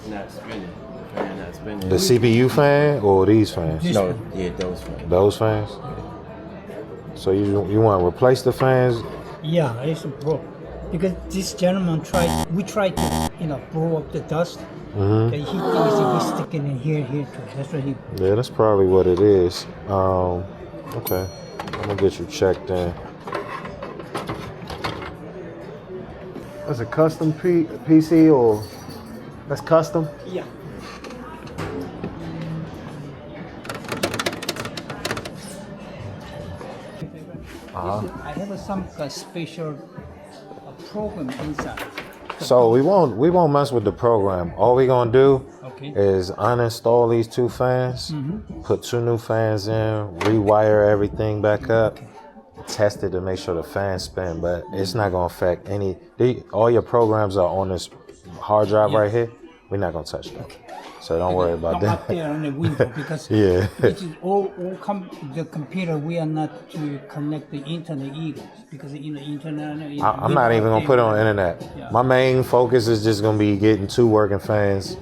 it's not spinning. The fan not spinning. The CPU fan or these fans? No, yeah, those fans. Those fans? So you want to replace the fans? Yeah, it's broke. Because this gentleman we tried to, blow up the dust. Mm-hmm. And he thinks he's sticking in here too. That's what he. Yeah, that's probably what it is. Okay. I'm gonna get you checked in. That's a custom PC or that's custom? Yeah. I have some special program inside. So we won't mess with the program. All we gonna do Okay. is uninstall these two fans, put two new fans in, rewire everything back up, test it to make sure the fans spin, but it's not gonna affect all your programs are on this hard drive right here. We're not gonna touch that. So don't worry about Not up that. there on the window because Yeah. it is all the computer. We are not to connect the internet either because internet. I'm not even gonna put it on the internet. Yeah. My main focus is just gonna be getting two working fans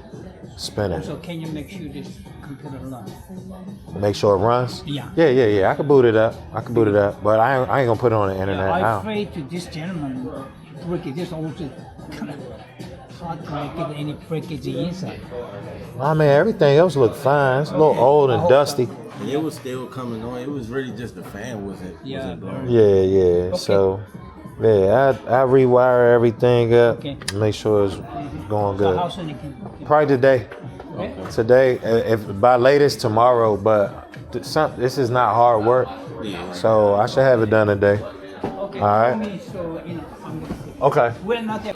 spinning. So can you make sure this computer runs? Make sure it runs. Yeah. Yeah. I can boot it up. But I ain't gonna put it on the internet. I'm afraid to this gentleman break it. This also kind of hard to make it any breakage inside. I mean, everything else looked fine. It's a little old and dusty. It was still coming on. It was really just the fan wasn't blowing. Yeah. So, yeah, I rewire everything up. Okay. Make sure it's going So good. how soon you can? Probably today. Okay. Today, if by latest tomorrow. But this is not hard work, Yeah. so I should have it done today. Okay. All right. So I'm Okay. we're not there.